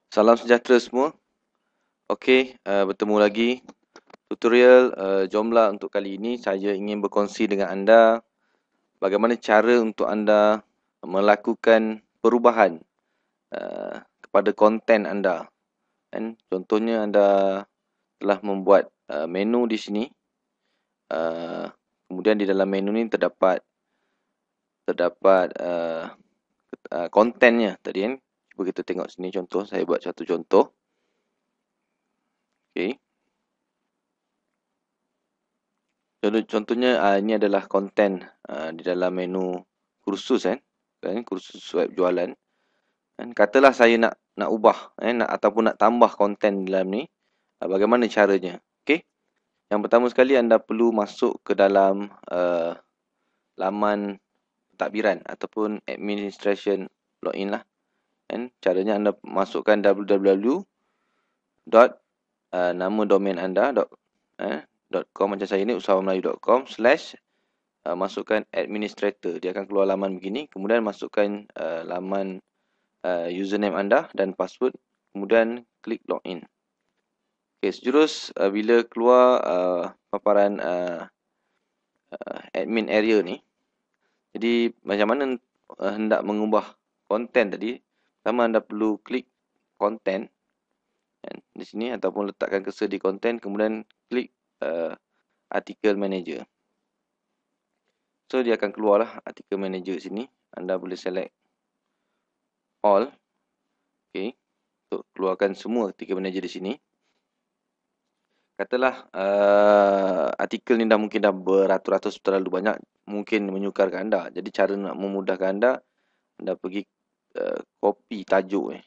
Salam sejahtera semua. Okey, bertemu lagi. Tutorial Joomla untuk kali ini saya ingin berkongsi dengan anda bagaimana cara untuk anda melakukan perubahan kepada konten anda. Contohnya anda telah membuat menu di sini. Kemudian di dalam menu ni terdapat kontennya tadi kan. Cuba kita tengok sini contoh. Saya buat satu contoh. Okey. Contohnya ini adalah konten di dalam menu kursus kursus web jualan. Katalah saya nak ubah ataupun nak tambah konten dalam ni. Bagaimana caranya? Okey. Yang pertama sekali anda perlu masuk ke dalam laman pentadbiran ataupun administration login lah. Caranya anda masukkan www. Nama domain anda .com macam saya ni usahawamelayu.com/ masukkan administrator. Dia akan keluar laman begini. Kemudian masukkan laman username anda dan password. Kemudian klik login. Okey, sejurus bila keluar paparan admin area ni. Jadi macam mana hendak mengubah konten tadi? Pertama anda perlu klik konten di sini ataupun letakkan cursor di konten, kemudian klik artikel manager. So dia akan keluarlah artikel manager sini. Anda boleh select all. Okey. Untuk keluarkan semua artikel manager di sini. Katalah artikel ni mungkin dah beratus-ratus, terlalu banyak, mungkin menyukarkan anda. Jadi cara nak memudahkan anda pergi copy tajuk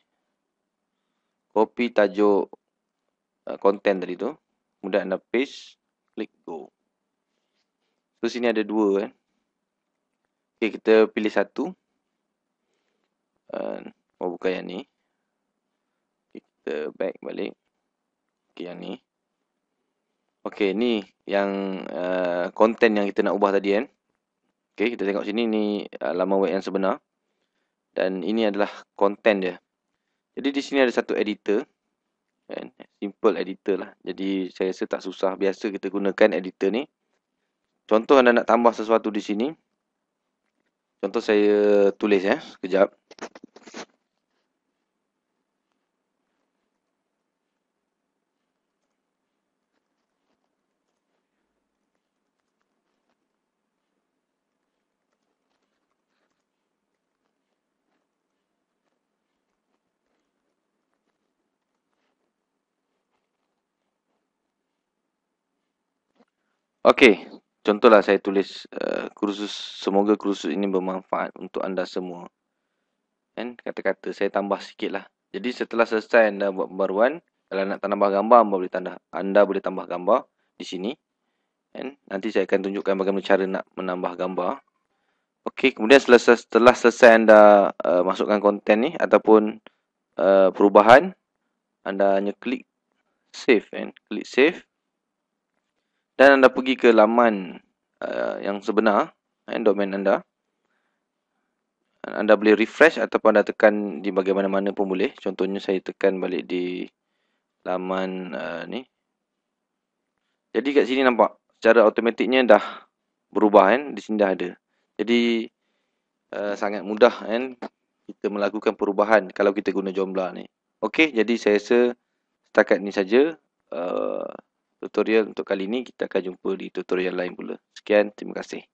konten tadi tu. Kemudian anda paste, klik go. So sini ada dua Okey, kita pilih satu. Bukan yang ni. Kita back balik. Okey, yang ni. Okey, ni yang konten yang kita nak ubah tadi Okey, kita tengok sini ni laman web yang sebenar. Dan ini adalah konten dia. Jadi di sini ada satu editor. Simple editor lah. Jadi saya rasa tak susah. Biasa kita gunakan editor ni. Contoh anda nak tambah sesuatu di sini. Contoh saya tulis sekejap. Okey, contohlah saya tulis kursus, semoga kursus ini bermanfaat untuk anda semua. Kata-kata saya tambah sikit lah. Jadi setelah selesai anda buat pembaruan, kalau nak tambah gambar, anda boleh tambah gambar di sini. Nanti saya akan tunjukkan bagaimana cara nak menambah gambar. Okey, kemudian setelah selesai anda masukkan konten ni ataupun perubahan, anda hanya klik save klik save. Dan anda pergi ke laman yang sebenar, domain anda. Anda boleh refresh ataupun anda tekan di bahagian mana-mana pun boleh. Contohnya saya tekan balik di laman ni. Jadi kat sini nampak secara automatiknya dah berubah di sini dah ada. Jadi sangat mudah kita melakukan perubahan kalau kita guna Joomla ni. Okey, jadi saya rasa setakat ni saja tutorial untuk kali ini. Kita akan jumpa di tutorial lain pula. Sekian, terima kasih.